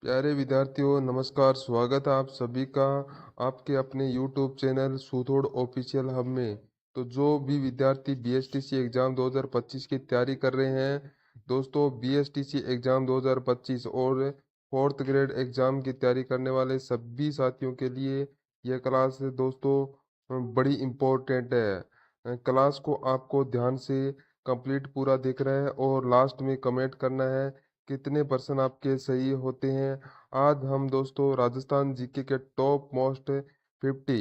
प्यारे विद्यार्थियों नमस्कार। स्वागत है आप सभी का आपके अपने YouTube चैनल सुथोड़ ऑफिशियल हब में। तो जो भी विद्यार्थी BSTC एग्जाम 2025 की तैयारी कर रहे हैं दोस्तों, BSTC एग्जाम 2025 और फोर्थ ग्रेड एग्जाम की तैयारी करने वाले सभी साथियों के लिए यह क्लास दोस्तों बड़ी इम्पोर्टेंट है। क्लास को आपको ध्यान से कंप्लीट पूरा देखना है और लास्ट में कमेंट करना है कितने परसेंट आपके सही होते हैं। आज हम दोस्तों राजस्थान जीके के टॉप मोस्ट 50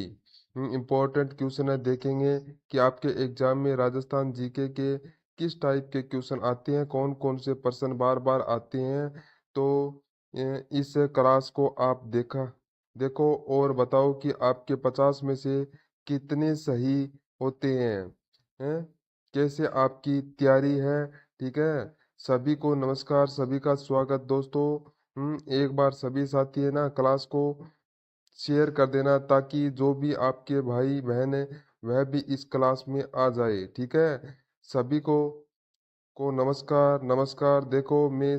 इम्पोर्टेंट क्वेश्चन है देखेंगे कि आपके एग्जाम में राजस्थान जीके के किस टाइप के क्वेश्चन आते हैं, कौन कौन से पर्सन बार बार आते हैं। तो इस क्लास को आप देखो और बताओ कि आपके 50 में से कितने सही होते हैं। कैसे आपकी तैयारी है, ठीक है। सभी को नमस्कार, सभी का स्वागत दोस्तों। एक बार सभी साथी है ना क्लास को शेयर कर देना ताकि जो भी आपके भाई बहन है वह भी इस क्लास में आ जाए, ठीक है। सभी को नमस्कार नमस्कार। देखो मैं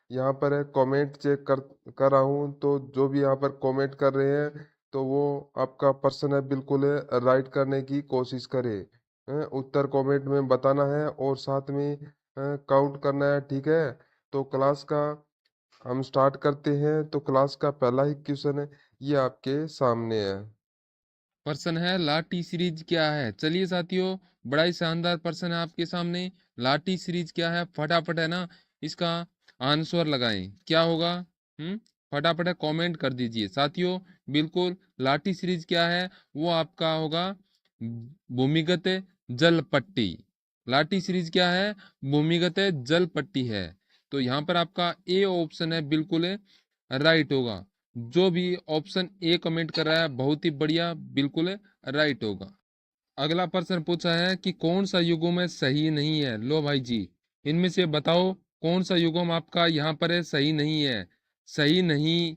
यहाँ पर है कमेंट चेक कर रहा हूँ, तो जो भी यहाँ पर कमेंट कर रहे हैं तो वो आपका पर्सन है बिल्कुल है राइट करने की कोशिश करे। उत्तर कमेंट में बताना है और साथ में काउंट करना है, ठीक है। तो क्लास का हम स्टार्ट करते हैं। तो क्लास का पहला ही क्वेश्चन है, ये आपके सामने है। प्रश्न है लाठी सीरीज क्या है। चलिए साथियों, बड़ा ही शानदार प्रश्न है आपके सामने। लाठी सीरीज क्या है, फटाफट है ना इसका आंसर लगाएं। क्या होगा? फटाफट है कमेंट कर दीजिए साथियों। बिल्कुल, लाठी सीरीज क्या है वो आपका होगा भूमिगत जल पट्टी। लाठी सीरीज क्या है? भूमिगत जल पट्टी है। तो यहाँ पर आपका ए ऑप्शन है बिल्कुल राइट होगा। जो भी ऑप्शन ए कमेंट कर रहा है बहुत ही बढ़िया, बिल्कुल राइट होगा। अगला प्रश्न पूछा है कि कौन सा युग्म है सही नहीं है। लो भाई जी, इनमें से बताओ कौन सा युग्म आपका यहाँ पर है सही नहीं है। सही नहीं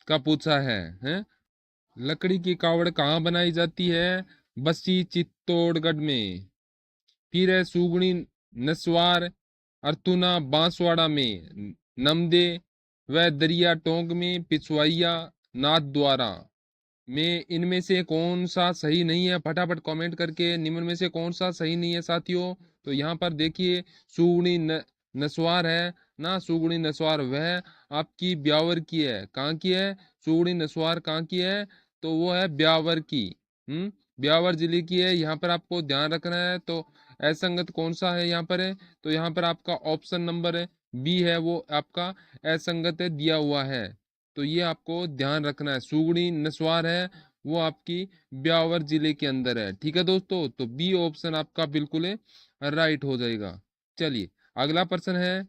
का पूछा है? लकड़ी की कावड़ कहाँ बनाई जाती है? बस्सी चित्तौड़गढ़ में। फिर है सुगुनी नस्वार अर्थुना बांसवाड़ा में। नमदे व दरिया टोंक में। पिछवाइया नाथ द्वारा में। इनमें से कौन सा सही नहीं है? फटाफट कमेंट करके निम्न में से कौन सा सही नहीं है साथियों। तो यहाँ पर देखिए सुगुनी नस्वार है ना, सुगुनी नस्वार वह आपकी ब्यावर की है। कहाँ की है सुगुनी नस्वार? कहाँ की है? तो वो है ब्यावर की। ब्यावर जिले की है। यहाँ पर आपको ध्यान रखना है। तो असंगत कौन सा है यहाँ पर है? तो यहाँ पर आपका ऑप्शन नंबर बी है, वो आपका असंगत दिया हुआ है। तो ये आपको ध्यान रखना है। सुगड़ी नस्वार है वो आपकी ब्यावर जिले के अंदर है, ठीक है दोस्तों। तो बी ऑप्शन आपका बिल्कुल राइट हो जाएगा। चलिए अगला प्रश्न है,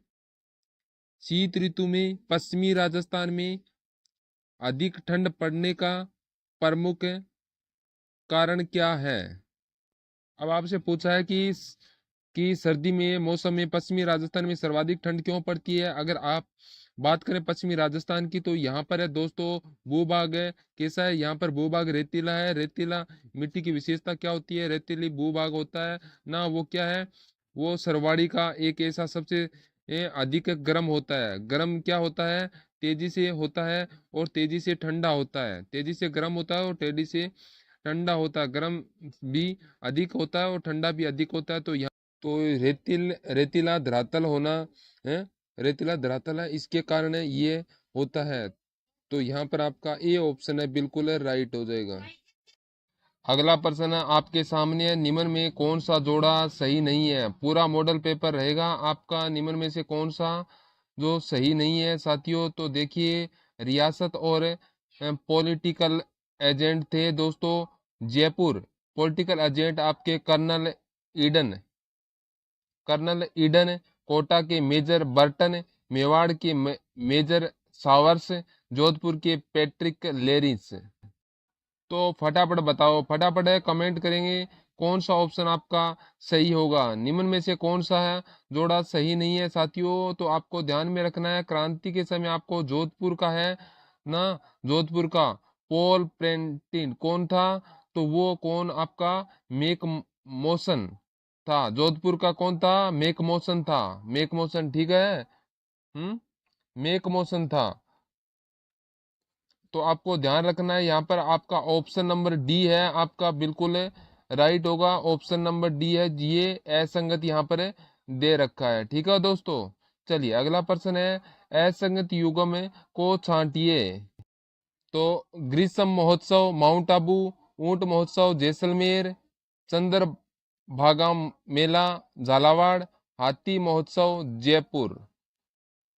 शीत ऋतु में पश्चिमी राजस्थान में अधिक ठंड पड़ने का प्रमुख कारण क्या है? अब आपसे पूछा है कि सर्दी में मौसम में पश्चिमी राजस्थान में सर्वाधिक ठंड क्यों पड़ती है। अगर आप बात करें पश्चिमी राजस्थान की, तो यहाँ पर है दोस्तों भूभाग है। कैसा है यहाँ पर? भूभाग रेतीला है। रेतीला मिट्टी की विशेषता क्या होती है? रेतीली भूभाग होता है ना, वो क्या है? वो सरवाड़ी का एक ऐसा सबसे अधिक गर्म होता है। गर्म क्या होता है? तेजी से होता है और तेजी से ठंडा होता है। तेजी से गर्म होता है और तेजी से ठंडा होता है। गर्म भी अधिक होता है और ठंडा भी अधिक होता है। तो यहाँ तो रेतीला धरातल होना है। रेतीला धरातल है, इसके कारण ये होता है। तो यहाँ पर आपका ए ऑप्शन है बिल्कुल राइट हो जाएगा। अगला प्रश्न है आपके सामने है, निम्न में कौन सा जोड़ा सही नहीं है। पूरा मॉडल पेपर रहेगा आपका। निम्न में से कौन सा जो सही नहीं है साथियों? तो देखिए, रियासत और पॉलिटिकल एजेंट थे दोस्तों जयपुर। पॉलिटिकल एजेंट आपके कर्नल ईडन, कोटा के मेजर बर्टन, मेवाड़ के मेजर सावर्स, जोधपुर के पैट्रिक लेरिस। तो फटाफट बताओ, फटाफट है कमेंट करेंगे कौन सा ऑप्शन आपका सही होगा। निम्न में से कौन सा है जोड़ा सही नहीं है साथियों? तो आपको ध्यान में रखना है, क्रांति के समय आपको जोधपुर का है ना, जोधपुर का पॉल प्रेंटिन कौन था? तो वो कौन आपका मेक मोशन था। जोधपुर का कौन था? मेक मोशन था। मेक मोशन, ठीक है। हम्म मेक मोशन था। तो आपको ध्यान रखना है, यहाँ पर आपका ऑप्शन नंबर डी है आपका बिल्कुल राइट होगा। ऑप्शन नंबर डी है, ये असंगत यहाँ पर दे रखा है। ठीक है दोस्तों, चलिए अगला प्रश्न है, असंगत युग्म को छांटिए। तो ग्रीष्म महोत्सव माउंट आबू, ऊंट महोत्सव जैसलमेर, चंद्रभागा मेला झालावाड़, हाथी महोत्सव जयपुर।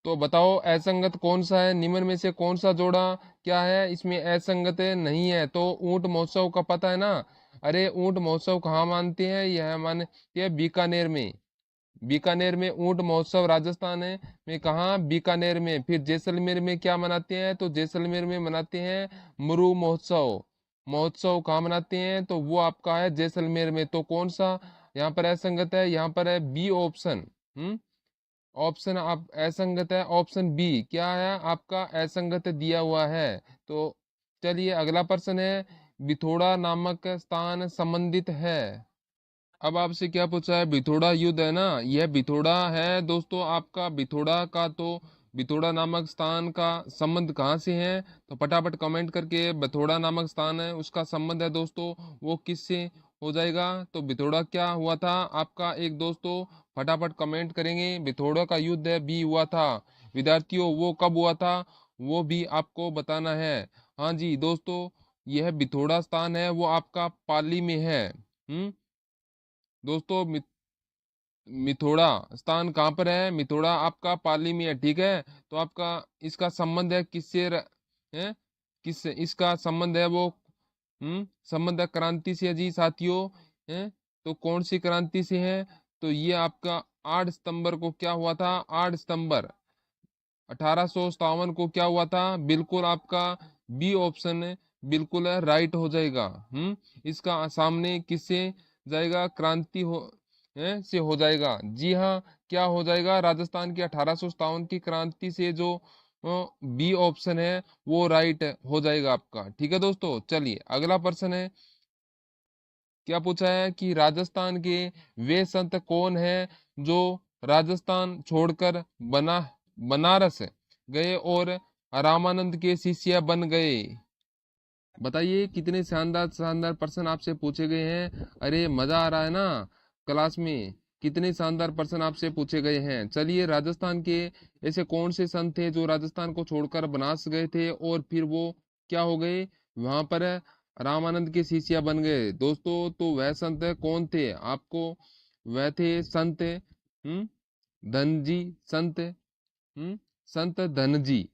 तो बताओ असंगत कौन सा है, निम्न में से कौन सा जोड़ा क्या है, इसमें असंगत नहीं है। तो ऊंट महोत्सव का पता है ना। अरे ऊंट महोत्सव कहाँ मानते हैं, यह मानते हैं बीकानेर में। बीकानेर में ऊंट महोत्सव राजस्थान है में कहाँ, बीकानेर में। फिर जैसलमेर में क्या मनाते हैं, तो जैसलमेर में मनाते हैं मुरु महोत्सव। महोत्सव कहाँ मनाते हैं, तो वो आपका है जैसलमेर में। तो कौन सा यहाँ पर असंगत है, यहाँ पर है बी ऑप्शन। ऑप्शन आप असंगत है, ऑप्शन बी क्या है आपका असंगत दिया हुआ है। तो चलिए अगला प्रश्न है, बिथोड़ा नामक स्थान संबंधित है। अब आपसे क्या पूछा है, बिथोड़ा युद्ध है ना, यह बिथोड़ा है दोस्तों आपका। बिथोड़ा का तो बिथोड़ा नामक स्थान का संबंध कहाँ से है, तो फटाफट कमेंट करके बिथोड़ा नामक स्थान है उसका संबंध है दोस्तों, वो किससे हो जाएगा। तो बिथोड़ा क्या हुआ था आपका, एक दोस्तों फटाफट कमेंट करेंगे। बिथोड़ा का युद्ध है बी हुआ था। विद्यार्थियों वो कब हुआ था, वो भी आपको बताना है। हाँ जी दोस्तों, यह बिथोड़ा स्थान है वो आपका पाली में है। दोस्तों मिथोड़ा स्थान कहाँ पर है, मिथोड़ा आपका पाली में है। ठीक है, तो आपका इसका संबंध है किससे है, किस इसका संबंध है वो संबंध है क्रांति से जी साथियों। है तो कौन सी क्रांति से है, तो ये आपका 8 सितंबर को क्या हुआ था, 8 सितंबर 1857 को क्या हुआ था, बिल्कुल आपका बी ऑप्शन बिल्कुल है राइट हो जाएगा। इसका सामने किससे जाएगा, क्रांति हो से हो जाएगा। जी हाँ, क्या हो जाएगा, राजस्थान की 1857 की क्रांति से जो बी ऑप्शन है वो राइट हो जाएगा आपका। ठीक है दोस्तों, चलिए अगला प्रश्न है, क्या पूछा है कि राजस्थान के वे संत कौन है जो राजस्थान छोड़कर बनारस गए और रामानंद के शिष्य बन गए। बताइए कितने शानदार शानदार प्रश्न आपसे पूछे गए हैं। अरे मजा आ रहा है ना क्लास में, कितने शानदार प्रश्न आपसे पूछे गए हैं। चलिए राजस्थान के ऐसे कौन से संत थे जो राजस्थान को छोड़कर बनारस गए थे और फिर वो क्या हो गए, वहां पर रामानंद के शिष्य बन गए दोस्तों। तो वह संत कौन थे आपको, वह थे संत धनजी, संत संत धनजी।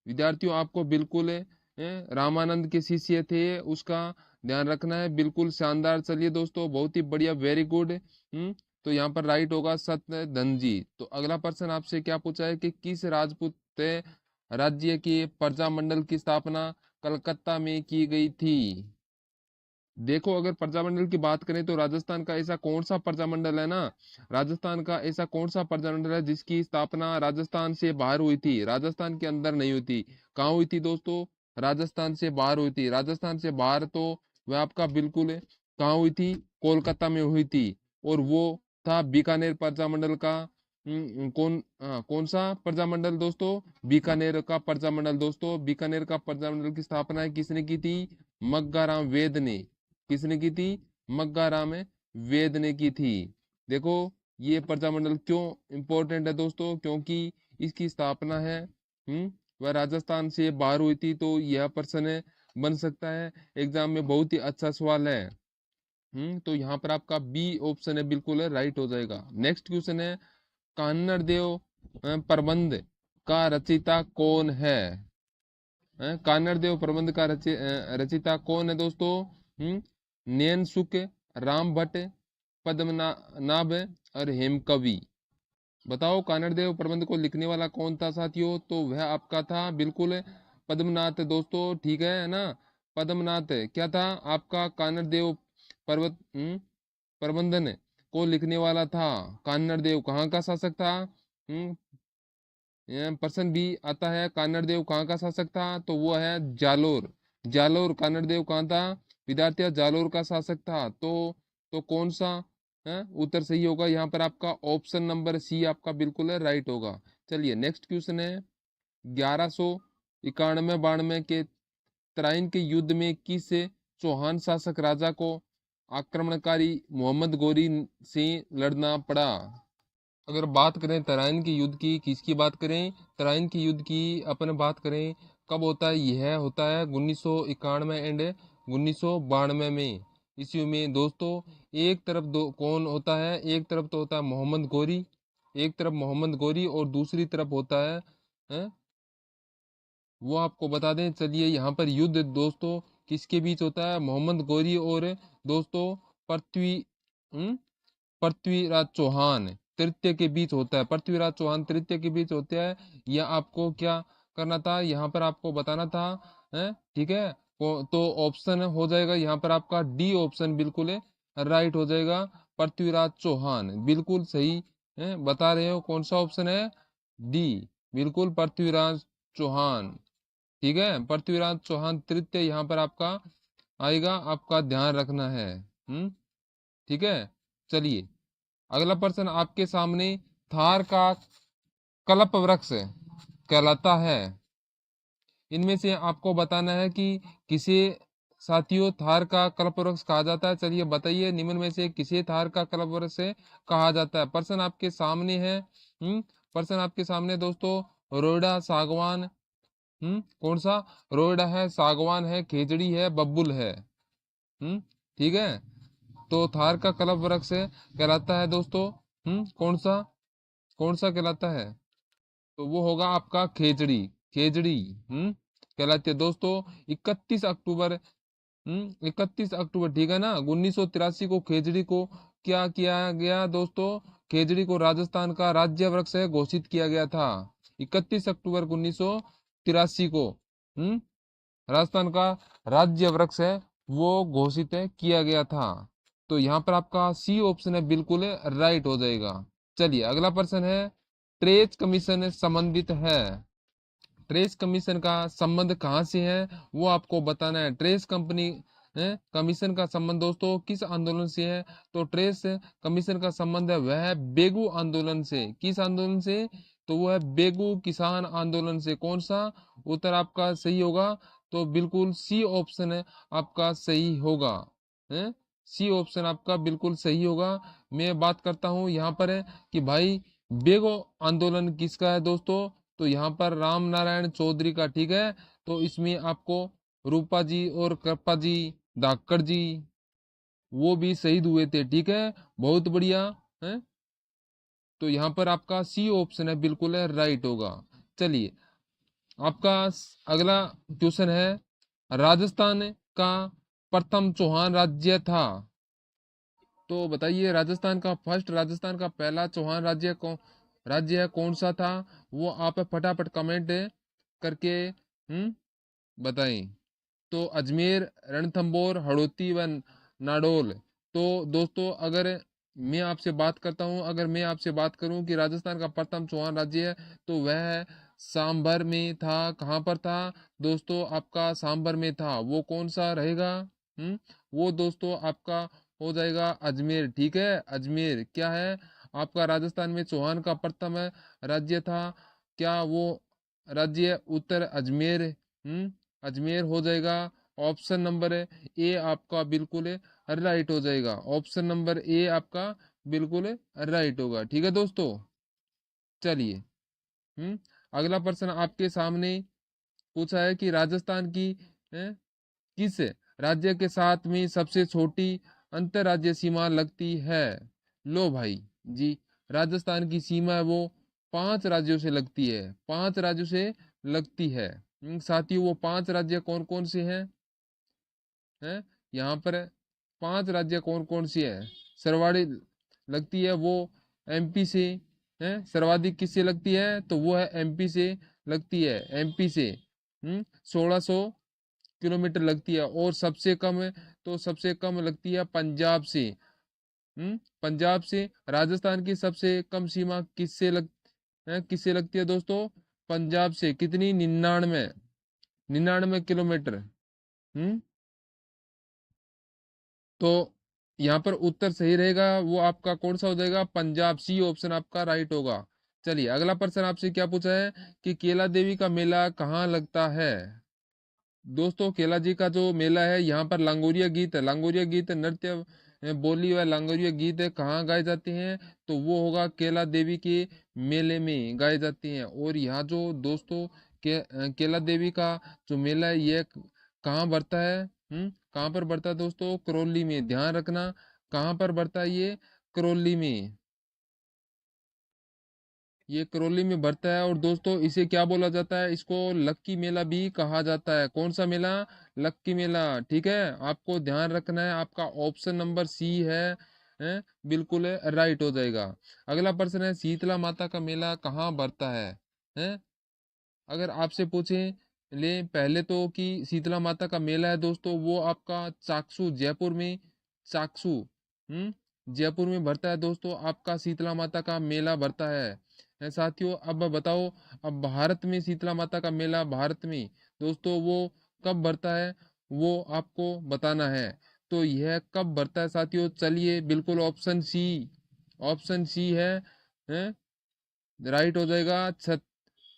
विद्यार्थियों आपको बिल्कुल रामानंद के शिष्य थे उसका ध्यान रखना है, बिल्कुल शानदार। चलिए दोस्तों बहुत ही बढ़िया, वेरी गुड। तो यहाँ पर राइट होगा सत्य धन जी। तो अगला प्रश्न आपसे क्या पूछा है कि किस राजपूत राज्य के प्रजामंडल की स्थापना कलकत्ता में की गई थी। देखो अगर प्रजामंडल की बात करें तो राजस्थान का ऐसा कौन सा प्रजामंडल है ना, राजस्थान का ऐसा कौन सा प्रजामंडल है जिसकी स्थापना राजस्थान से बाहर हुई थी, राजस्थान के अंदर नहीं हुई थी। कहाँ हुई थी दोस्तों, राजस्थान से बाहर हुई थी। राजस्थान से बाहर तो वह आपका बिल्कुल कहाँ हुई थी, कोलकाता में हुई थी। और वो था बीकानेर प्रजामंडल का कौन सा प्रजामंडल दोस्तों, बीकानेर का प्रजामंडल। दोस्तों बीकानेर का प्रजामंडल की स्थापना किसने की थी, मग्गाराम वेद ने। किसने की थी, मग्गाराम वेद ने की थी। देखो ये प्रजामंडल क्यों इंपॉर्टेंट है दोस्तों, क्योंकि इसकी स्थापना है वह राजस्थान से बाहर हुई थी। तो यह प्रश्न बन सकता है एग्जाम में, बहुत ही अच्छा सवाल है। तो यहाँ पर आपका बी ऑप्शन है बिल्कुल है राइट हो जाएगा। नेक्स्ट क्वेश्चन है, कान्नड़ देव प्रबंध का रचयिता कौन है। कान्नड़ देव प्रबंध का रचयिता कौन है दोस्तों, नैन सुख, राम भट्ट, पद्मनाभ और हेमकवि। बताओ कान्नड़ देव प्रबंध को लिखने वाला कौन था साथियों, तो वह आपका था बिल्कुल पद्मनाथ दोस्तों। ठीक है ना, पद्मनाथ क्या था आपका, कान्नड़ देव पर्वत प्रबंधन को लिखने वाला था। कान्नड़ देव कहाँ का शासक था, प्रश्न भी आता है कान्नड़ देव कहाँ का शासक था, तो वो है जालोर। जालोर कान्नड़ देव कहाँ था, विद्यार्थी जालोर का शासक था। तो कौन सा है उत्तर सही होगा, यहाँ पर आपका ऑप्शन नंबर सी आपका बिल्कुल है राइट होगा। चलिए नेक्स्ट क्वेश्चन है, 1191-92 के तराइन के युद्ध में किस चौहान शासक राजा को आक्रमणकारी मोहम्मद गोरी से लड़ना पड़ा? अगर बात करें तराइन के युद्ध की, किसकी बात करें? तराइन के युद्ध की अपन बात करें, कब होता है? यह होता है 1991 एंड 1992 में ईस्वी में दोस्तों। एक तरफ दो कौन होता है? एक तरफ तो होता है मोहम्मद गोरी, एक तरफ मोहम्मद गोरी और दूसरी तरफ होता है वो आपको बता दें। चलिए, यहाँ पर युद्ध दोस्तों किसके बीच होता है? मोहम्मद गोरी और दोस्तों पृथ्वी पृथ्वीराज चौहान तृतीय के बीच होता है। पृथ्वीराज चौहान तृतीय के बीच होता है। यह आपको क्या करना था? यहाँ पर आपको बताना था, है ठीक है। तो ऑप्शन हो जाएगा यहाँ पर आपका डी ऑप्शन बिल्कुल राइट हो जाएगा। पृथ्वीराज चौहान बिल्कुल सही है, बता रहे हो। कौन सा ऑप्शन है? डी, बिल्कुल पृथ्वीराज चौहान। ठीक है, पृथ्वीराज चौहान तृतीय यहाँ पर आपका आएगा, आपका ध्यान रखना है। ठीक है। चलिए, अगला प्रश्न आपके सामने, थार का कल्प वृक्ष कहलाता है। इनमें से आपको बताना है कि किसे साथियों थार का कल्प वृक्ष कहा जाता है। चलिए बताइए, निम्न में से किसे थार का कल्प वृक्ष कहा जाता है? प्रश्न आपके सामने है। प्रश्न आपके सामने दोस्तों, रोइडा, सागवान, कौन सा? रोइडा है, सागवान है, खेजड़ी है, बबुल है। ठीक है। तो थार का कल्प वृक्ष कहलाता है दोस्तों, कौन सा कहलाता है? तो वो होगा आपका खेजड़ी। खेजड़ी कहलाती है दोस्तों। 31 अक्टूबर 31 अक्टूबर, ठीक है ना, 1983 को खेजड़ी को क्या किया गया दोस्तों? खेजड़ी को राजस्थान का राज्य वृक्ष घोषित किया गया था। 31 अक्टूबर 1983 को राजस्थान का राज्य वृक्ष है वो घोषित किया गया था। तो यहाँ पर आपका सी ऑप्शन है बिल्कुल राइट हो जाएगा। चलिए, अगला प्रश्न है, ट्रेस कमीशन संबंधित है। ट्रेस कमीशन का संबंध कहाँ से है वो आपको बताना है। ट्रेस कंपनी कमीशन का संबंध दोस्तों किस आंदोलन से है? तो ट्रेस कमीशन का संबंध है वह है बेगू आंदोलन से। किस आंदोलन से? तो वो है बेगू किसान आंदोलन से। कौन सा उत्तर आपका सही होगा? तो बिल्कुल सी ऑप्शन है आपका सही होगा। सी ऑप्शन आपका बिल्कुल सही होगा। मैं बात करता हूँ यहाँ पर है कि भाई बेगू आंदोलन किसका है दोस्तों? तो यहाँ पर राम नारायण चौधरी का। ठीक है। तो इसमें आपको रूपा जी और कृपा जी धाकड़ जी वो भी शहीद हुए थे। ठीक है, बहुत बढ़िया है। तो यहाँ पर आपका सी ऑप्शन है बिल्कुल है राइट होगा। चलिए, आपका अगला क्वेश्चन है, राजस्थान का प्रथम चौहान राज्य था। तो बताइए, राजस्थान का पहला चौहान राज्य है कौन सा था? वो आप फटाफट कमेंट करके बताएं। तो अजमेर, रणथंबोर, हड़ौती व नाडोल। तो दोस्तों, अगर मैं आपसे बात करता हूं, अगर मैं आपसे बात करूं कि राजस्थान का प्रथम चौहान राज्य है तो वह सांभर में था। कहां पर था दोस्तों? आपका सांभर में था। वो कौन सा रहेगा? वो दोस्तों आपका हो जाएगा अजमेर। ठीक है, अजमेर क्या है आपका? राजस्थान में चौहान का प्रथम राज्य था। क्या वो राज्य उत्तर अजमेर अजमेर हो जाएगा। ऑप्शन नंबर ए आपका बिल्कुल राइट हो जाएगा। ऑप्शन नंबर ए आपका बिल्कुल राइट होगा। ठीक है दोस्तों। चलिए, अगला प्रश्न आपके सामने पूछा है कि राजस्थान की किस राज्य के साथ में सबसे छोटी अंतरराज्य सीमा लगती है? लो भाई जी, राजस्थान की सीमा है वो 5 राज्यों से लगती है। 5 राज्यों से लगती है। साथियों, वो 5 राज्य कौन कौन से हैं? यहाँ पर 5 राज्य कौन कौन सी है? सर्वाधिक लगती है वो एमपी से है। सर्वाधिक किससे लगती है? तो वो है एमपी से लगती है। एमपी से 1600 किलोमीटर लगती है। और सबसे कम है तो सबसे कम लगती है पंजाब से। पंजाब से। राजस्थान की सबसे कम सीमा किससे लगती है दोस्तों? पंजाब से। कितनी? 99 किलोमीटर। तो यहाँ पर उत्तर सही रहेगा वो आपका कौन सा हो जाएगा? पंजाब। सी ऑप्शन आपका राइट होगा। चलिए अगला प्रश्न आपसे क्या पूछा है कि केला देवी का मेला कहाँ लगता है। दोस्तों केला जी का जो मेला है यहाँ पर लांगोरिया गीत है, लांगोरिया गीत नृत्य बोली व लांगोरिया गीत है कहाँ गाए जाते हैं, तो वो होगा केला देवी के मेले में गाए जाते हैं। और यहाँ जो दोस्तों केला देवी का जो मेला है ये कहाँ बढ़ता है, कहाँ पर बढ़ता है दोस्तों, करौली में। ध्यान रखना कहाँ पर बढ़ता है ये, करौली में, ये करौली में बढ़ता है। और दोस्तों इसे क्या बोला जाता है, इसको लक्की मेला भी कहा जाता है। कौन सा मेला, लक्की मेला। ठीक है, आपको ध्यान रखना है, आपका ऑप्शन नंबर सी है, बिल्कुल है, राइट हो जाएगा। अगला प्रश्न है शीतला माता का मेला कहाँ बढ़ता है? अगर आपसे पूछे ले पहले तो कि शीतला माता का मेला है दोस्तों वो आपका चाकसू जयपुर में, चाकसू जयपुर में भरता है दोस्तों, आपका शीतला माता का मेला भरता है साथियों। अब बताओ, अब भारत में शीतला माता का मेला भारत में दोस्तों वो कब भरता है, वो आपको बताना है। तो यह कब भरता है साथियों, चलिए बिल्कुल ऑप्शन सी, ऑप्शन सी है राइट हो जाएगा।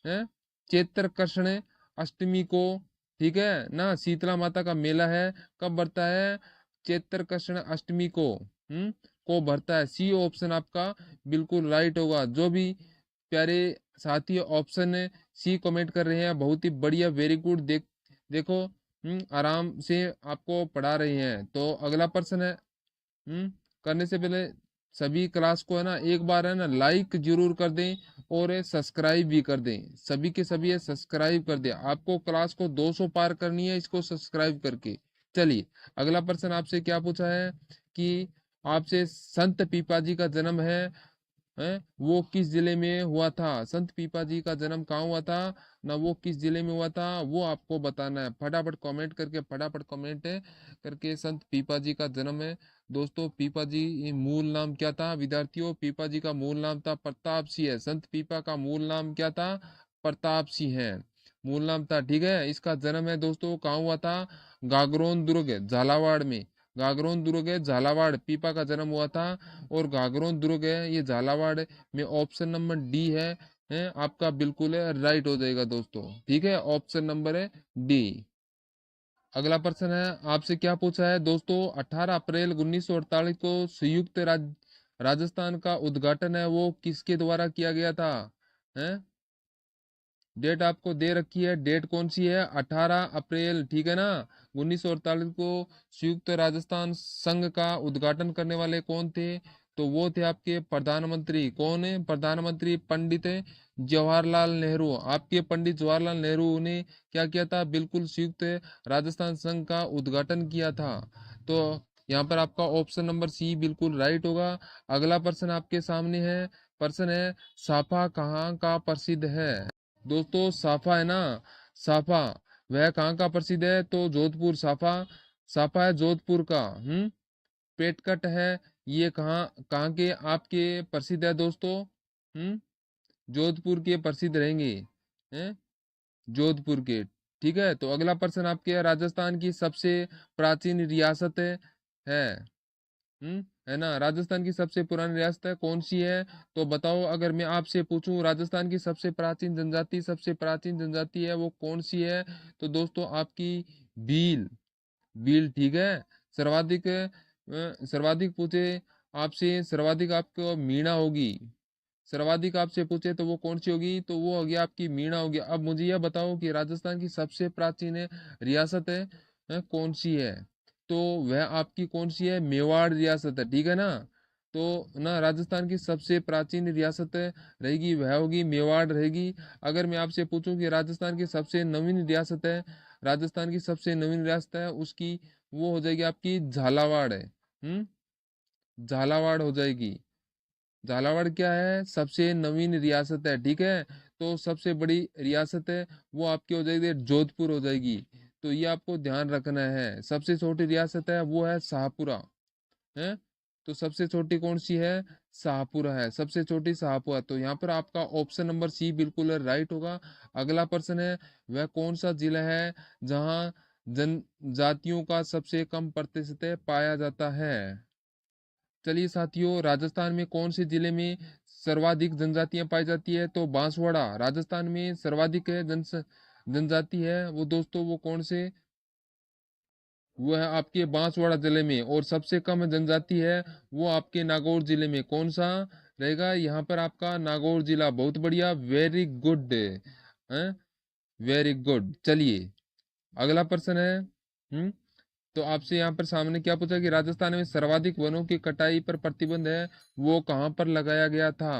है चैत्र कृष्ण अष्टमी को, ठीक है ना, शीतला माता का मेला है कब बढ़ता है, चैत्र कृष्ण अष्टमी को बढ़ता है। सी ऑप्शन आपका बिल्कुल राइट होगा। जो भी प्यारे साथी ऑप्शन सी कमेंट कर रहे हैं बहुत ही बढ़िया, वेरी गुड। देखो आराम से आपको पढ़ा रहे हैं। तो अगला प्रश्न है, करने से पहले सभी क्लास को है ना एक बार है ना लाइक जरूर कर दें और सब्सक्राइब भी कर दें, सभी के सभी है सब्सक्राइब कर दें। आपको क्लास को 200 पार करनी है इसको सब्सक्राइब करके। चलिए अगला प्रश्न आपसे क्या पूछा है कि आपसे संत पीपा जी का जन्म है वो किस जिले में हुआ था, संत पीपा जी का जन्म कहाँ हुआ था ना, वो किस जिले में हुआ था वो आपको बताना है। फटाफट कमेंट करके, फटाफट कमेंट करके संत पीपा जी का जन्म है दोस्तों। पीपा जी मूल नाम क्या था विद्यार्थियों, पीपा जी का मूल नाम था प्रताप सिंह है। संत पीपा का मूल नाम क्या था, प्रताप सिंह है मूल नाम था। ठीक है, इसका जन्म है दोस्तों कहाँ हुआ था, गागरोन दुर्ग झालावाड़ में, गागरोन दुर्ग है झालावाड़, पीपा का जन्म हुआ था। और गागरोन दुर्ग है ये झालावाड़ में। ऑप्शन नंबर डी है आपका बिल्कुल है राइट हो जाएगा दोस्तों। ठीक है, ऑप्शन नंबर है डी। अगला प्रश्न है आपसे क्या पूछा है दोस्तों, 18 अप्रैल 1948 को संयुक्त राजस्थान का उद्घाटन है वो किसके द्वारा किया गया था, है डेट आपको दे रखी है, डेट कौन सी है, 18 अप्रैल, ठीक है ना, 1948 को संयुक्त राजस्थान संघ का उद्घाटन करने वाले कौन थे, तो वो थे आपके प्रधानमंत्री। कौन है प्रधानमंत्री, पंडित जवाहरलाल नेहरू। आपके पंडित जवाहरलाल नेहरू ने क्या किया था, बिल्कुल संयुक्त राजस्थान संघ का उद्घाटन किया था। तो यहाँ पर आपका ऑप्शन नंबर सी बिल्कुल राइट होगा। अगला प्रश्न आपके सामने है, प्रश्न है साफा कहाँ का प्रसिद्ध है। दोस्तों साफा है ना, साफा वह कहाँ का प्रसिद्ध है, तो जोधपुर। साफा, साफा है जोधपुर का। पेटकट है ये कहाँ कहाँ के आपके प्रसिद्ध है दोस्तों, जोधपुर के प्रसिद्ध रहेंगे, हैं जोधपुर के। ठीक है, तो अगला प्रश्न आपके है, राजस्थान की सबसे प्राचीन रियासत है, है ना, राजस्थान की सबसे पुरानी रियासत है कौन सी है, तो बताओ। अगर मैं आपसे पूछूं राजस्थान की सबसे प्राचीन जनजाति, सबसे प्राचीन जनजाति है वो कौन सी है, तो दोस्तों आपकी भील, भील। ठीक है, सर्वाधिक सर्वाधिक पूछे आपसे, सर्वाधिक आपको मीणा होगी, सर्वाधिक आपसे पूछे तो वो कौन सी होगी, तो वो होगी आपकी मीणा होगी। अब मुझे यह बताओ कि राजस्थान की सबसे प्राचीन रियासत कौन सी है, तो वह आपकी कौन सी है, मेवाड़ रियासत है। ठीक है ना, तो ना राजस्थान की सबसे प्राचीन रियासत रहेगी वह होगी मेवाड़ रहेगी। अगर मैं आपसे पूछूं कि राजस्थान की सबसे नवीन रियासत है, राजस्थान की सबसे नवीन रियासत है उसकी, वो हो जाएगी आपकी झालावाड़ है, झालावाड़ हो जाएगी। झालावाड़ क्या है, सबसे नवीन रियासत है। ठीक है, तो सबसे बड़ी रियासत है वो आपकी हो जाएगी जोधपुर हो जाएगी। तो ये आपको ध्यान रखना है। सबसे छोटी रियासत है वो है शाहपुरा, है तो सबसे छोटी कौन सी है, शाहपुरा है, सबसे छोटी शाहपुरा। तो यहाँ पर आपका ऑप्शन नंबर सी बिल्कुल राइट होगा। अगला प्रश्न है, वह कौन सा जिला है जहाँ जनजातियों का सबसे कम प्रतिशत पाया जाता है। चलिए साथियों, राजस्थान में कौन से जिले में सर्वाधिक जनजातियां पाई जाती है? तो बांसवाड़ा राजस्थान में सर्वाधिक है जनजाति है वो दोस्तों, वो कौन से, वो है आपके बांसवाड़ा जिले में। और सबसे कम जनजाति है वो आपके नागौर जिले में। कौन सा रहेगा यहाँ पर आपका? नागौर जिला। बहुत बढ़िया, वेरी गुड है, वेरी गुड। चलिए अगला प्रश्न है। तो आपसे यहाँ पर सामने क्या पूछा कि राजस्थान में सर्वाधिक वनों की कटाई पर प्रतिबंध है, वो कहाँ पर लगाया गया था,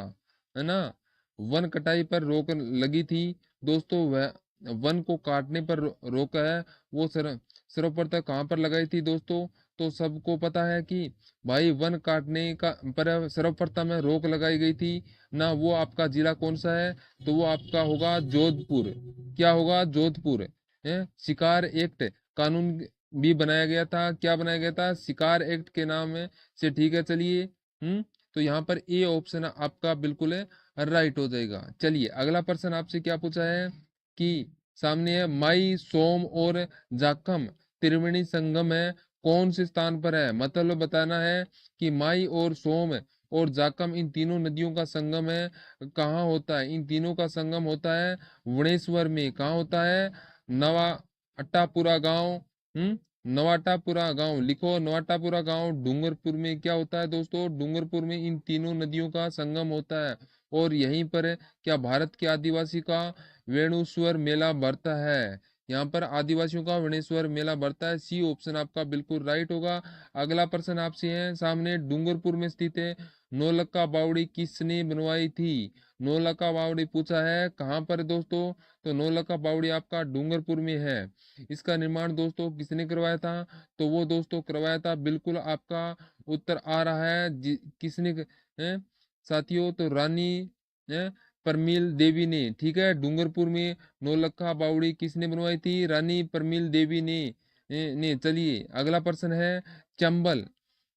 है ना? वन कटाई पर रोक लगी थी दोस्तों, वह वन को काटने पर रोक है वो सर्वप्रथम कहाँ पर लगाई थी दोस्तों? तो सबको पता है कि भाई वन काटने का पर सर्वप्रथम में रोक लगाई गई थी ना, वो आपका जिला कौन सा है? तो वो आपका होगा जोधपुर। क्या होगा? जोधपुर है। शिकार एक्ट कानून भी बनाया गया था। क्या बनाया गया था? शिकार एक्ट के नाम से, ठीक है। चलिए तो यहाँ पर ए ऑप्शन आपका बिल्कुल राइट हो जाएगा। चलिए अगला प्रश्न आपसे क्या पूछा है कि सामने है माई सोम और जाखम त्रिवेणी संगम है कौन से स्थान पर है? मतलब बताना है कि माई और सोम और जाखम इन तीनों नदियों का संगम है, कहाँ होता है? इन तीनों का संगम होता है वुणेश्वर में। कहाँ होता है? नवा अट्टापुरा गांव। नवाटापुरा गांव लिखो। नवाटापुरा गांव डूंगरपुर में क्या होता है दोस्तों? डूंगरपुर में इन तीनों नदियों का संगम होता है। और यहीं पर क्या भारत के आदिवासी का वेणुस्वर मेला भरता है? यहाँ पर आदिवासियों का वेणुस्वर मेला भरता है। सी ऑप्शन आपका बिल्कुल राइट होगा। अगला प्रश्न आपसे है सामने, डूंगरपुर में स्थित है नौलक्खा बावड़ी किसने बनवाई थी? नौलक्खा बावड़ी पूछा है कहाँ पर दोस्तों? तो नौलक्खा बावड़ी आपका डूंगरपुर में है। इसका निर्माण दोस्तों किसने करवाया था? तो वो दोस्तों करवाया था, बिल्कुल आपका उत्तर आ रहा है किसने है साथियों? तो रानी है परमील देवी ने। ठीक है, डूंगरपुर में नौलक्खा बावड़ी किसने बनवाई थी? रानी परमील देवी ने। चलिए अगला प्रश्न है, चंबल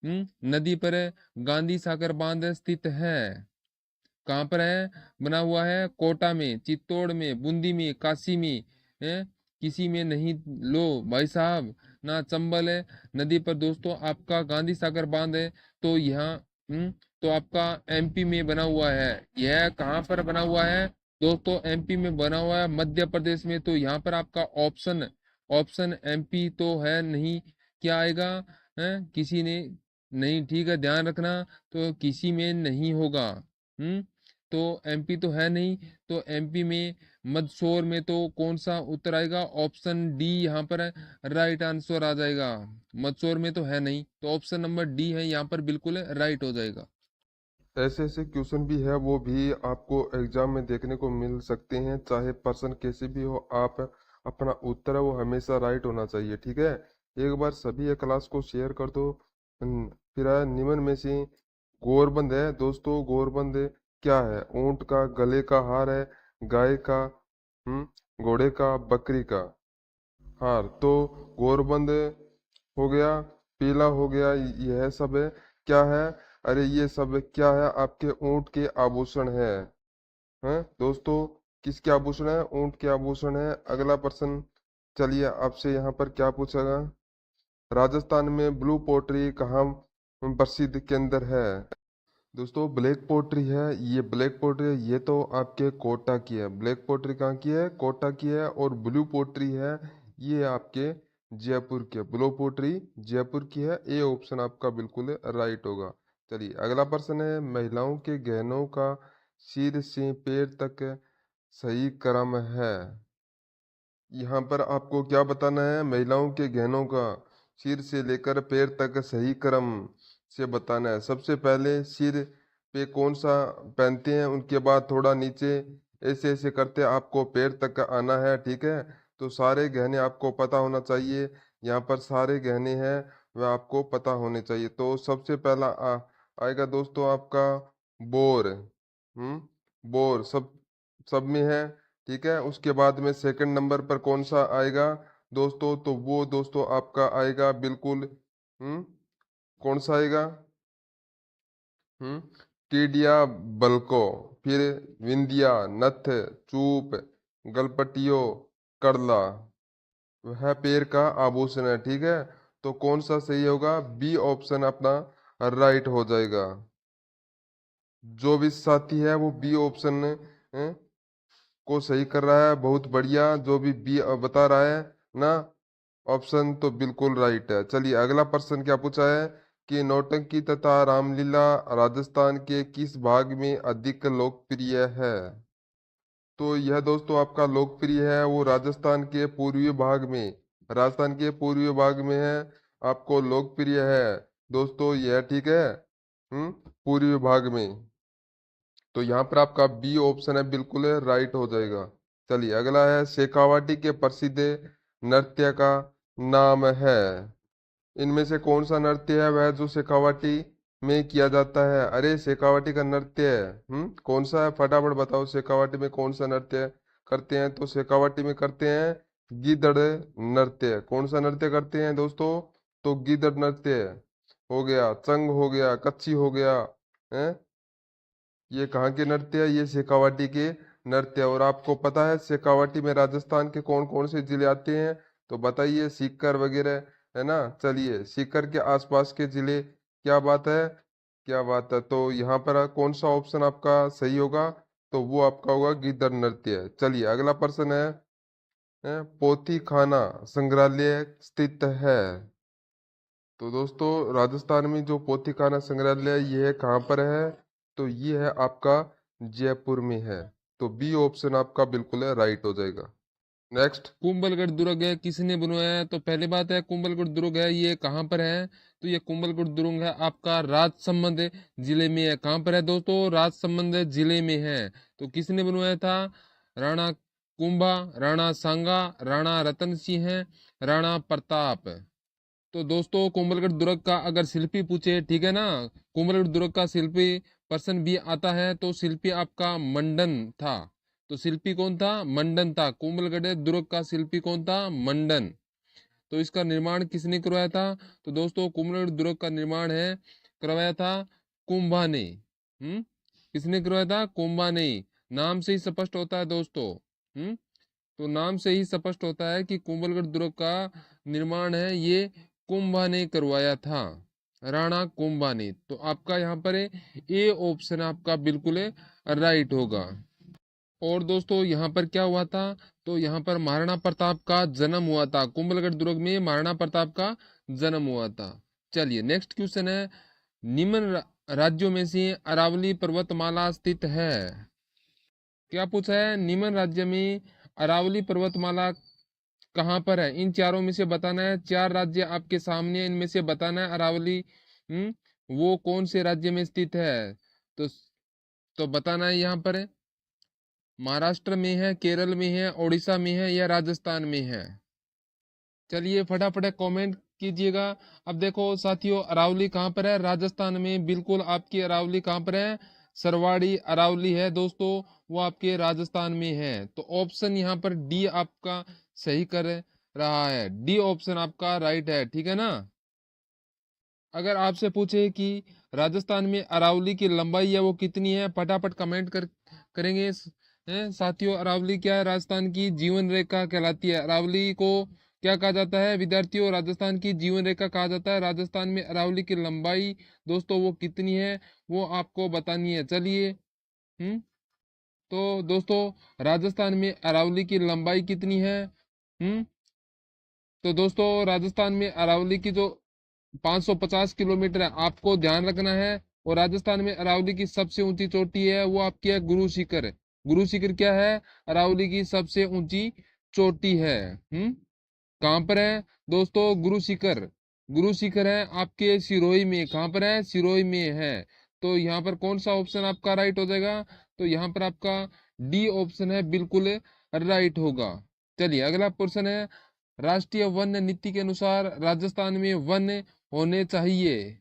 नदी पर गांधी सागर बांध स्थित है, कहाँ पर है बना हुआ है? कोटा में, चित्तौड़ में, बूंदी में, काशी में है? किसी में नहीं लो भाई साहब ना। चंबल है नदी पर दोस्तों आपका गांधी सागर बांध है। तो यहाँ तो आपका एमपी में बना हुआ है। यह कहाँ पर बना हुआ है दोस्तों? एमपी में बना हुआ है, मध्य प्रदेश में। तो यहाँ पर आपका ऑप्शन ऑप्शन एमपी तो है नहीं। क्या आएगा? है किसी ने नहीं, ठीक है ध्यान रखना। तो किसी में नहीं होगा। तो एमपी तो है नहीं। तो एमपी में मंदसौर में तो कौन सा उत्तर आएगा? ऑप्शन डी यहाँ पर राइट आंसर आ जाएगा। मंदसौर में तो है नहीं, तो ऑप्शन नंबर डी है यहाँ पर बिल्कुल राइट हो जाएगा। ऐसे ऐसे क्वेश्चन भी है, वो भी आपको एग्जाम में देखने को मिल सकते हैं। चाहे पर्सन कैसे भी हो, आप अपना उत्तर है वो हमेशा राइट होना चाहिए। ठीक है, एक बार सभी ये क्लास को शेयर कर दो। फिर है निम्न में से गोरबंद है दोस्तों, गोरबंद क्या है? ऊंट का गले का हार है, गाय का, घोड़े का, बकरी का हार? तो गोरबंद हो गया, पीला हो गया, यह सब है क्या है? अरे ये सब क्या है? आपके ऊंट के आभूषण है। हैं दोस्तों, किसके आभूषण है? ऊंट के आभूषण है। अगला प्रश्न, चलिए आपसे यहाँ पर क्या पूछेगा? राजस्थान में ब्लू पोट्री कहाँ प्रसिद्ध केंद्र है? दोस्तों ब्लैक पोट्री है, ये ब्लैक पोट्री है, ये तो आपके कोटा की है। ब्लैक पोट्री कहाँ की है? कोटा की है। और ब्लू पोट्री है, ये आपके जयपुर की है। ब्लू पोट्री जयपुर की है। ए ऑप्शन आपका बिल्कुल राइट होगा। चलिए अगला प्रश्न है, महिलाओं के गहनों का सिर से पैर तक सही क्रम है? यहाँ पर आपको क्या बताना है? महिलाओं के गहनों का सिर से लेकर पैर तक सही क्रम से बताना है। सबसे पहले सिर पे कौन सा पहनते हैं, उनके बाद थोड़ा नीचे ऐसे ऐसे करते आपको पैर तक आना है। ठीक है, तो सारे गहने आपको पता होना चाहिए। यहाँ पर सारे गहने हैं वह आपको पता होने चाहिए। तो सबसे पहला आएगा दोस्तों आपका बोर। बोर सब में है। ठीक है, उसके बाद में सेकंड नंबर पर कौन सा आएगा दोस्तों? तो वो दोस्तों आपका आएगा बिल्कुल, कौन सा आएगा? टीडिया बल्को, फिर विंदिया, नथ, चूप, गलपटियो, करला, वह पैर का आभूषण है। ठीक है, तो कौन सा सही होगा? बी ऑप्शन अपना राइट हो जाएगा। जो भी साथी है वो बी ऑप्शन को सही कर रहा है, बहुत बढ़िया। जो भी बी बता रहा है ना ऑप्शन, तो बिल्कुल राइट है। चलिए अगला प्रश्न क्या पूछा है कि नौटंकी तथा रामलीला राजस्थान के किस भाग में अधिक लोकप्रिय है। तो यह दोस्तों आपका लोकप्रिय है वो राजस्थान के पूर्वी भाग में, राजस्थान के पूर्वी भाग में है, आपको लोकप्रिय है दोस्तों, यह ठीक है। पूर्वी भाग में, तो यहाँ पर आपका बी ऑप्शन है बिल्कुल राइट हो जाएगा। चलिए अगला है शेखावाटी के प्रसिद्ध नृत्य का नाम है। इनमें से कौन सा नृत्य है वह जो शेखावाटी में किया जाता है। अरे शेखावाटी का नृत्य है, कौन सा है फटाफट बताओ। शेखावाटी में कौन सा नृत्य करते हैं। तो शेखावाटी में करते हैं गीदड़ नृत्य। कौन सा नृत्य करते हैं दोस्तों। तो गीदड़ नृत्य हो गया, चंग हो गया, कच्छी हो गया है। ये कहाँ के नृत्य है, ये शेखावाटी के नृत्य। और आपको पता है शेखावाटी में राजस्थान के कौन कौन से जिले आते हैं। तो बताइए, सीकर वगैरह है ना। चलिए सीकर के आसपास के जिले, क्या बात है, क्या बात है। तो यहाँ पर कौन सा ऑप्शन आपका सही होगा। तो वो आपका होगा गिद्दर नृत्य। चलिए अगला प्रश्न है पोथी खाना संग्रहालय स्थित है। तो दोस्तों राजस्थान में जो पोथी खाना संग्रहालय है, ये कहाँ पर है। तो ये है आपका जयपुर में है। तो बी ऑप्शन आपका बिल्कुल है राइट हो जाएगा। नेक्स्ट। कुंभलगढ़ दुर्ग है किसने बनवाया है। तो पहली बात है कुंभलगढ़ दुर्ग है ये कहाँ पर है। तो ये कुंभलगढ़ दुर्ग है आपका राजसमंद जिले में है। कहाँ पर है दोस्तों, राजसमंद जिले में है। तो किसने बनवाया था, राणा कुंभा, राणा सांगा, राणा रतन सिंह है, राणा प्रताप। तो दोस्तों कुंभलगढ़ दुर्ग का अगर शिल्पी पूछे, ठीक है ना, कुंभलगढ़ दुर्ग का शिल्पी पर्सन भी आता है, तो शिल्पी आपका मंडन था। तो शिल्पी कौन था, मंडन था। कुंभलगढ़ दुर्ग का शिल्पी कौन था, मंडन। तो इसका निर्माण किसने करवाया था। तो दोस्तों कुंभलगढ़ दुर्ग का निर्माण है करवाया था कुंभा ने। किसने करवाया था, कुंभा ने। नाम से ही स्पष्ट होता है दोस्तों। तो नाम से ही स्पष्ट होता है कि कुंभलगढ़ दुर्ग का निर्माण है ये कुंभा ने करवाया था, राणा कुंभा ने। तो आपका यहाँ पर ए ऑप्शन आपका बिल्कुल राइट होगा। और दोस्तों यहाँ पर क्या हुआ था, तो यहाँ पर महाराणा प्रताप का जन्म हुआ था। कुंभलगढ़ दुर्ग में महाराणा प्रताप का जन्म हुआ था। चलिए नेक्स्ट क्वेश्चन है, निम्न राज्यों में से अरावली पर्वतमाला स्थित है। क्या पूछा है, निम्न राज्य में अरावली पर्वतमाला कहाँ पर है। इन चारों में से बताना है। चार राज्य आपके सामने है, इनमें से बताना है अरावली वो कौन से राज्य में स्थित है। तो तो बताना है यहाँ पर है, महाराष्ट्र में है, केरल में है, उड़ीसा में है, या राजस्थान में है। चलिए फटाफट कमेंट कीजिएगा। अब देखो साथियों, अरावली कहाँ पर है, राजस्थान में। बिल्कुल आपकी अरावली कहाँ पर है, सरवाड़ी अरावली है दोस्तों, वो आपके राजस्थान में है। तो ऑप्शन यहाँ पर डी आपका सही कर रहा है। डी ऑप्शन आपका राइट है, ठीक है ना। अगर आपसे पूछे कि राजस्थान में अरावली की लंबाई है वो कितनी है, फटाफट कमेंट करेंगे साथियों। अरावली क्या है, राजस्थान की जीवन रेखा कहलाती है। अरावली को क्या कहा जाता है विद्यार्थियों, राजस्थान की जीवन रेखा कहा जाता है। राजस्थान में अरावली की लंबाई दोस्तों वो कितनी है, वो आपको बतानी है। चलिए तो दोस्तों राजस्थान में अरावली की लंबाई कितनी है। तो दोस्तों राजस्थान में अरावली की जो 550 किलोमीटर है, आपको ध्यान रखना है। और राजस्थान में अरावली की सबसे ऊंची चोटी है वो आपकी है गुरु शिखर। गुरु शिखर क्या है, अरावली की सबसे ऊंची चोटी है। कहाँ पर है दोस्तों, गुरु शिखर। गुरु शिखर है आपके सिरोही में। कहाँ पर है, सिरोही में है। तो यहाँ पर कौन सा ऑप्शन आपका राइट हो जाएगा। तो यहाँ पर आपका डी ऑप्शन है बिल्कुल राइट होगा। चलिए अगला क्वेश्चन है, राष्ट्रीय वन नीति के अनुसार राजस्थान में वन होने चाहिए।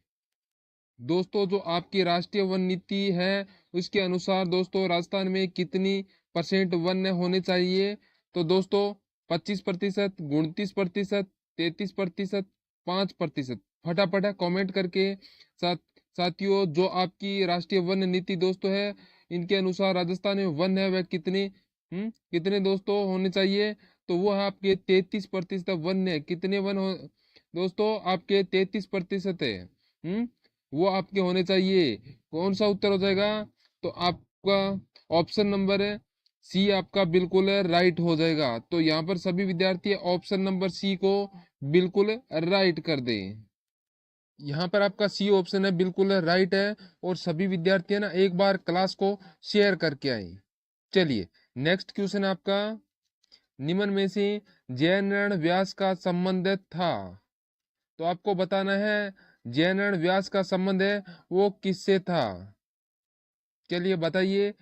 दोस्तों जो आपकी राष्ट्रीय वन नीति है उसके अनुसार दोस्तों राजस्थान में कितनी परसेंट वन होने चाहिए। तो दोस्तों 25%, 29%, 33%, 5%। फटाफट है कमेंट करके साथ साथियों, जो आपकी राष्ट्रीय वन नीति दोस्तों है इनके अनुसार राजस्थान में वन है वह कितने कितने दोस्तों होने चाहिए। तो वो है आपके 33% वन है। कितने वन हो दोस्तों, आपके 33% है। वो आपके होने चाहिए। कौन सा उत्तर हो जाएगा? तो आपका ऑप्शन नंबर सी आपका बिल्कुल राइट हो जाएगा। तो यहाँ पर सभी विद्यार्थी ऑप्शन नंबर सी को बिल्कुल राइट कर दें। यहाँ पर आपका सी ऑप्शन है बिल्कुल राइट है। और सभी विद्यार्थी है ना एक बार क्लास को शेयर करके आए। चलिए नेक्स्ट क्वेश्चन आपका, निम्न में से जैन व्यास का संबंध था। तो आपको बताना है जैन व्यास का संबंध है वो किससे था। चलिए बताइए,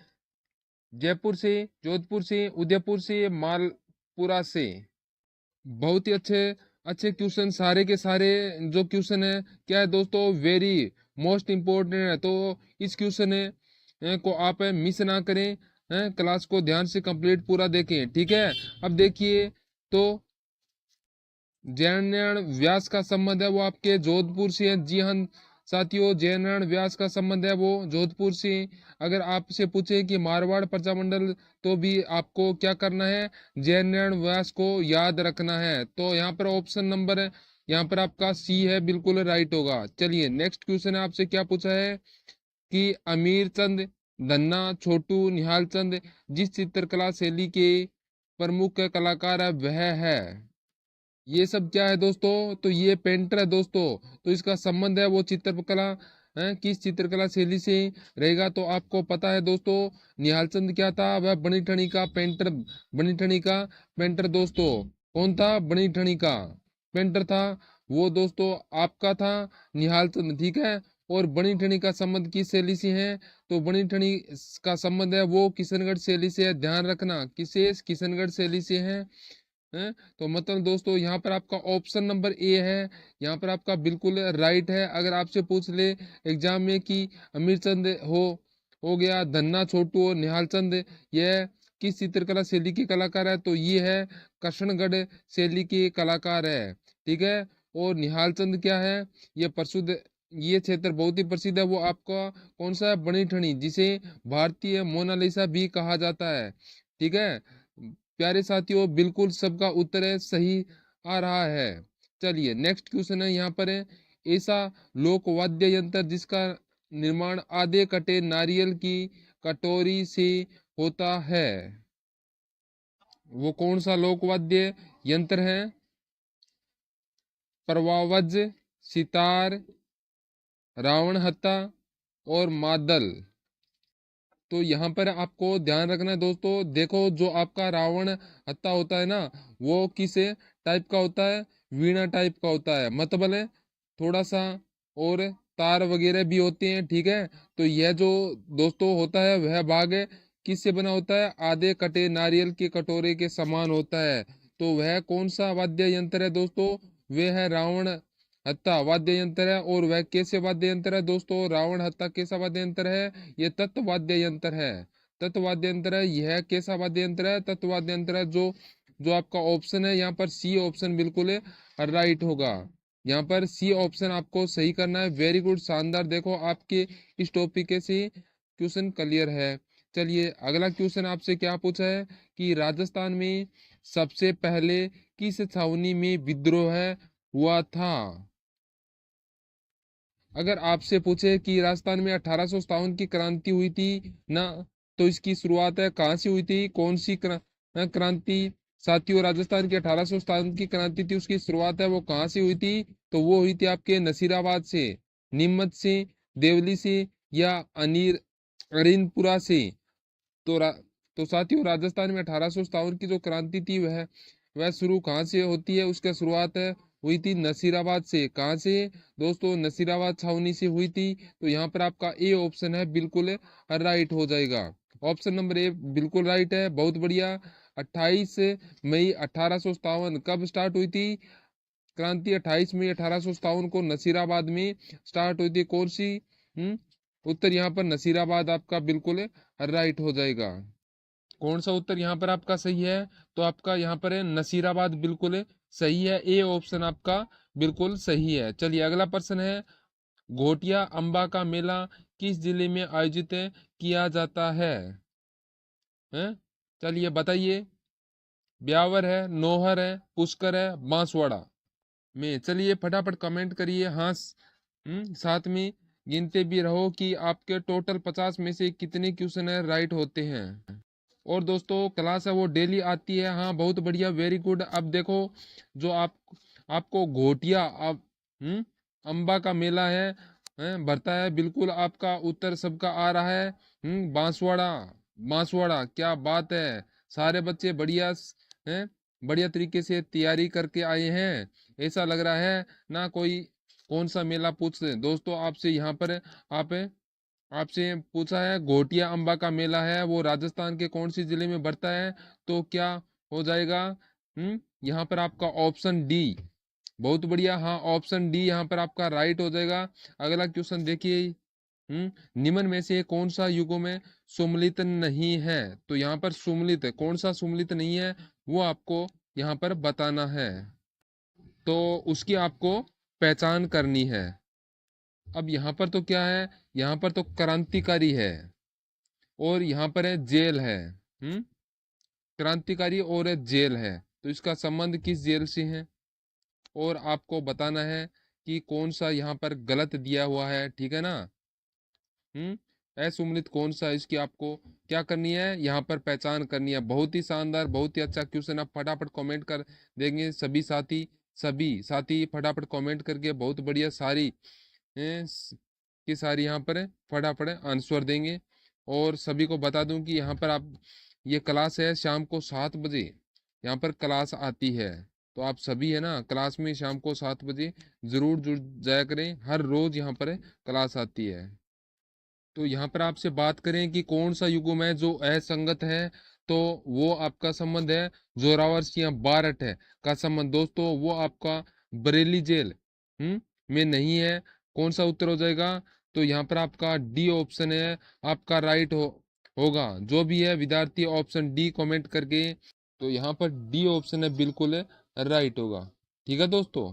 जयपुर से, जोधपुर से, उदयपुर से, मालपुरा से। बहुत ही अच्छे अच्छे क्वेश्चन सारे के सारे। जो क्वेश्चन है क्या है दोस्तों, वेरी मोस्ट इम्पोर्टेंट है। तो इस क्वेश्चन को आप मिस ना करें, क्लास को ध्यान से कंप्लीट पूरा देखें, ठीक है। अब देखिए तो जैन व्यास का संबंध है वो आपके जोधपुर से है। जी हाँ साथियों, जैन व्यास का संबंध है वो जोधपुर से। अगर आपसे पूछे कि मारवाड़ प्रजामंडल, तो भी आपको क्या करना है, जैन व्यास को याद रखना है। तो यहाँ पर ऑप्शन नंबर है यहाँ पर आपका सी है, बिल्कुल राइट होगा। चलिए नेक्स्ट क्वेश्चन है, आपसे क्या पूछा है कि अमीर चंद, धन्ना, छोटू, निहाल चंद जिस चित्रकला शैली के प्रमुख कलाकार है वह है। ये सब क्या है दोस्तों, तो ये पेंटर है दोस्तों। तो इसका संबंध है वो चित्रकला किस चित्रकला शैली से रहेगा। तो आपको पता है दोस्तों, निहाल चंद क्या था, वह बनी ठनी का पेंटर, बनी ठनी का पेंटर दोस्तों। कौन था? बनी ठनी का पेंटर था वो दोस्तों, आपका था निहाल चंद, ठीक है। और बनी ठनी का संबंध किस शैली से है, तो बनी ठनी का संबंध है वो किशनगढ़ शैली से है। ध्यान रखना, किसे? किशनगढ़ शैली से है। तो मतलब दोस्तों यहाँ पर आपका ऑप्शन नंबर ए है, यहाँ पर आपका बिल्कुल राइट है। अगर आपसे पूछ ले एग्जाम में कि अमीर चंद हो गया, धन्ना, छोटू और निहाल चंद यह किस चित्रकला शैली के कलाकार है, तो ये है कृष्णगढ़ शैली के कलाकार है, ठीक है। और निहाल चंद क्या है, ये प्रसिद्ध, ये क्षेत्र बहुत ही प्रसिद्ध है। वो आपका कौन सा है, बनी ठनी, जिसे भारतीय मोनालिसा भी कहा जाता है, ठीक है। प्यारे साथियों बिल्कुल सबका उत्तर है सही आ रहा है। चलिए नेक्स्ट क्वेश्चन है यहाँ पर है, ऐसा लोक वाद्य यंत्र जिसका निर्माण आधे कटे नारियल की कटोरी से होता है, वो कौन सा लोक वाद्य यंत्र है? परवावज, सितार, रावण हत्ता और मादल। तो यहाँ पर आपको ध्यान रखना है दोस्तों। देखो जो आपका रावण हत्ता होता है ना, वो किस टाइप का होता है, वीणा टाइप का होता है, मतलब है थोड़ा सा, और तार वगैरह भी होते हैं, ठीक है। तो यह जो दोस्तों होता है वह भाग किससे बना होता है, आधे कटे नारियल के कटोरे के समान होता है। तो वह कौन सा वाद्य यंत्र है दोस्तों, वह है रावण हत्ता वाद्य यंत्र है। और वह कैसे वाद्य यंत्र है दोस्तों, रावण हत्ता कैसा वाद्य यंत्र है, ये तत्व वाद्य यंत्र है, तत्व वाद्य यंत्र है। यह कैसा वाद्य यंत्र है, तत्व वाद्य यंत्र है। जो जो आपका ऑप्शन है यहाँ पर सी ऑप्शन बिल्कुल राइट होगा। यहाँ पर सी ऑप्शन आपको सही करना है। वेरी गुड, शानदार। देखो आपके इस टॉपिक से क्वेश्चन क्लियर है। चलिए अगला क्वेश्चन आपसे क्या पूछा है कि राजस्थान में सबसे पहले किस छावनी में विद्रोह हुआ था। अगर आपसे पूछे कि राजस्थान में 1857 की क्रांति हुई थी ना, तो इसकी शुरुआत है कहाँ से हुई थी, कौन सी क्रांति। साथियों राजस्थान की 1857 की क्रांति थी, उसकी शुरुआत है वो कहाँ से हुई थी, तो वो हुई थी आपके नसीराबाद से, नीमच से, देवली से, या अरिनपुरा से। तो तो साथियों राजस्थान में 1857 की जो क्रांति थी वह शुरू कहाँ से होती है, उसका शुरुआत है हुई थी नसीराबाद से। कहाँ से दोस्तों, नसीराबाद छावनी से हुई थी। तो यहाँ पर आपका ए ऑप्शन है बिल्कुल राइट हो जाएगा। ऑप्शन नंबर ए बिल्कुल राइट है, बहुत बढ़िया। 28 मई 1857 कब स्टार्ट हुई थी क्रांति, 28 मई 1857 को नसीराबाद में स्टार्ट हुई थी। कौन सी? उत्तर यहाँ पर नसीराबाद आपका बिल्कुल राइट हो जाएगा। कौन सा उत्तर यहाँ पर आपका सही है, तो आपका यहाँ पर है नसीराबाद बिल्कुल सही है। ए ऑप्शन आपका बिल्कुल सही है। चलिए अगला प्रश्न है, घोटिया अम्बा का मेला किस जिले में आयोजित किया जाता है? हैं? चलिए बताइए, ब्यावर है, नौहर है, पुष्कर है, बांसवाड़ा में। चलिए फटाफट कमेंट करिए हाँ साथ में गिनते भी रहो कि आपके टोटल 50 में से कितने क्वेश्चन है राइट होते हैं। और दोस्तों क्लास है वो डेली आती है। हाँ बहुत बढ़िया, वेरी गुड। अब देखो जो आपको घोटिया अब अम्बा का मेला है, भरता है, बिल्कुल आपका उत्तर सबका आ रहा है। बांसवाड़ा, बांसवाड़ा, क्या बात है। सारे बच्चे बढ़िया हैं, बढ़िया तरीके से तैयारी करके आए हैं। ऐसा लग रहा है ना कोई कौन सा मेला पूछ रहे दोस्तों आपसे। यहाँ पर आप आपसे पूछा है घोटिया अम्बा का मेला है वो राजस्थान के कौन सी जिले में बढ़ता है, तो क्या हो जाएगा। यहाँ पर आपका ऑप्शन डी, बहुत बढ़िया। हाँ ऑप्शन डी यहाँ पर आपका राइट हो जाएगा। अगला क्वेश्चन देखिए, निम्न में से कौन सा युगों में सुमलित नहीं है। तो यहाँ पर सुमलित है, कौन सा सुमलित नहीं है वो आपको यहाँ पर बताना है, तो उसकी आपको पहचान करनी है। अब यहाँ पर तो क्या है, यहाँ पर तो क्रांतिकारी है और यहाँ पर है जेल है। क्रांतिकारी और है जेल है, तो इसका संबंध किस जेल से है और आपको बताना है कि कौन सा यहाँ पर गलत दिया हुआ है, ठीक है ना। असुमलित कौन सा, इसकी आपको क्या करनी है, यहाँ पर पहचान करनी है। बहुत ही शानदार, बहुत ही अच्छा क्वेश्चन। आप फटाफट कमेंट कर देंगे सभी साथी फटाफट कमेंट करके बहुत बढ़िया सारी की सारी यहाँ पर फटाफट आंसर देंगे। और सभी को बता दूं कि यहाँ पर आप ये क्लास है शाम को 7 बजे यहाँ पर क्लास आती है, तो आप सभी है ना क्लास में शाम को 7 बजे जरूर जुड़ जाया करें। हर रोज यहाँ पर क्लास आती है। तो यहाँ पर आपसे बात करें कि कौन सा युग्म है जो असंगत है, तो वो आपका संबंध है जोरावर सिंह बारठ है का संबंध दोस्तों, वो आपका बरेली जेल में नहीं है। कौन सा उत्तर हो जाएगा, तो यहाँ पर आपका डी ऑप्शन है आपका राइट होगा। जो भी है विद्यार्थी ऑप्शन डी कमेंट करके, तो यहाँ पर डी ऑप्शन है बिल्कुल राइट होगा। ठीक है दोस्तों।